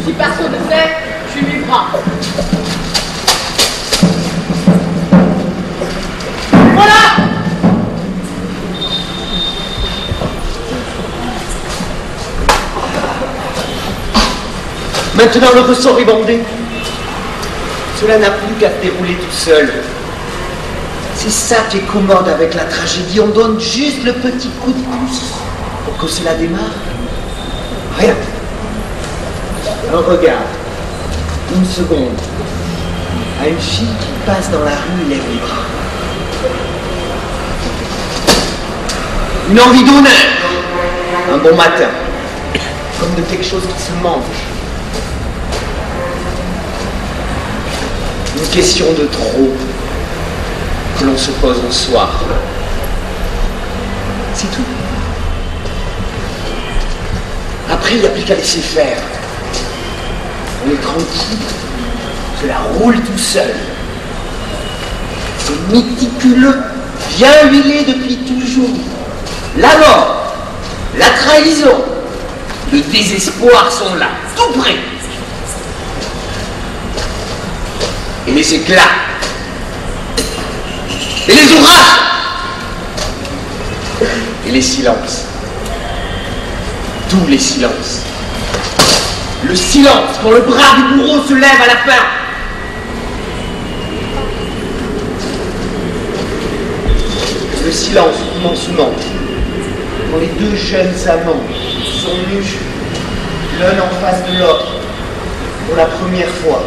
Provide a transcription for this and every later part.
Si personne ne sait, je suis libre. Voilà! Maintenant, le ressort est bandé. Cela n'a plus qu'à se dérouler tout seul. C'est ça qui est commode avec la tragédie. On donne juste le petit coup de pouce pour que cela démarre. Rien. Alors regarde, une seconde, à une fille qui passe dans la rue et lève les bras. Une envie d'honneur. Un bon matin. Comme de quelque chose qui se mange. Une question de trop que l'on se pose un soir. C'est tout. Après, il n'y a plus qu'à laisser faire. On est tranquille. Cela roule tout seul. C'est méticuleux, bien huilé depuis toujours. La mort, la trahison, le désespoir sont là, tout près. Et les éclats, et les orages, et les silences, tous les silences. Le silence quand le bras du bourreau se lève à la fin. Le silence au commencement, quand les deux jeunes amants sont nus, l'un en face de l'autre, pour la première fois.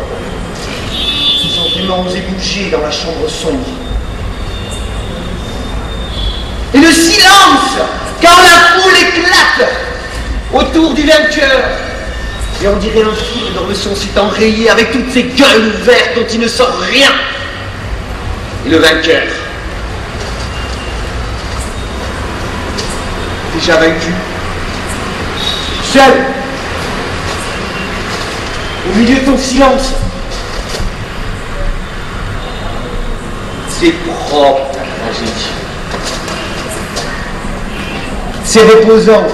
Ils ont vraiment osé bouger dans la chambre sombre. Et le silence, quand la foule éclate autour du vainqueur. Et on dirait un film dont le son s'est enrayé avec toutes ces gueules ouvertes dont il ne sort rien. Et le vainqueur, déjà vaincu, seul, au milieu de ton silence. C'est propre, ta tragédie. C'est reposant.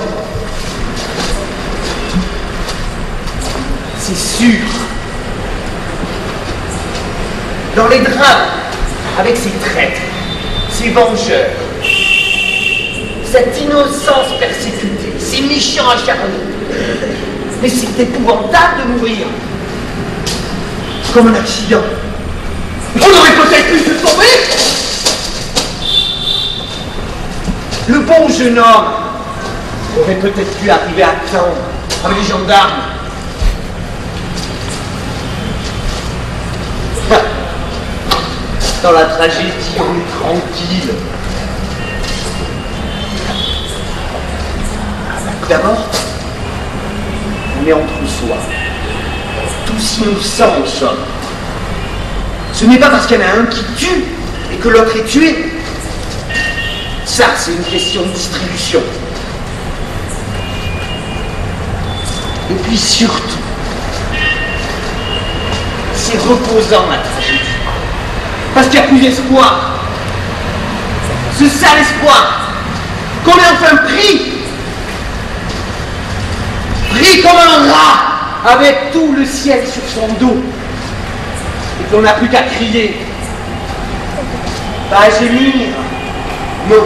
C'est sûr. Dans les drames, avec ces traîtres, ces vengeurs, cette innocence persécutée, ces méchants acharnés. Mais c'est épouvantable de mourir. Comme un accident. On aurait peut-être pu se sauver. Le bon jeune homme aurait peut-être pu arriver à temps avec les gendarmes. Dans la tragédie, on est tranquille. D'abord, on est entre soi. Tous innocents en somme. Ce n'est pas parce qu'il y en a un qui tue et que l'autre est tué. Ça, c'est une question de distribution. Et puis surtout, c'est reposant la tragédie. Parce qu'il n'y a plus d'espoir. Ce sale espoir qu'on est enfin pris. Pris comme un rat avec tout le ciel sur son dos. Et qu'on n'a plus qu'à crier. Pas à gémir. Non.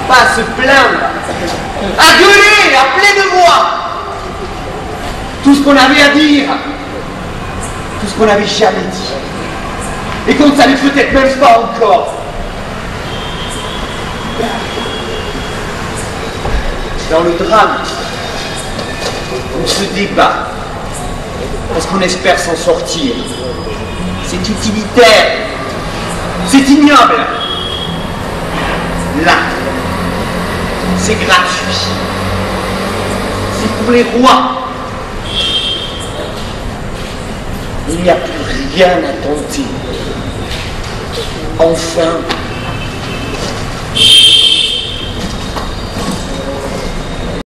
Pas à se plaindre. À gueuler, à pleine voix. Tout ce qu'on avait à dire. Tout ce qu'on n'avait jamais dit. Et qu'on ne savait peut-être même pas encore. Dans le drame, on se débat parce qu'on espère s'en sortir. C'est utilitaire, c'est ignoble. Là, c'est gratuit. C'est pour les rois. Il n'y a plus rien à tenter. Enfin,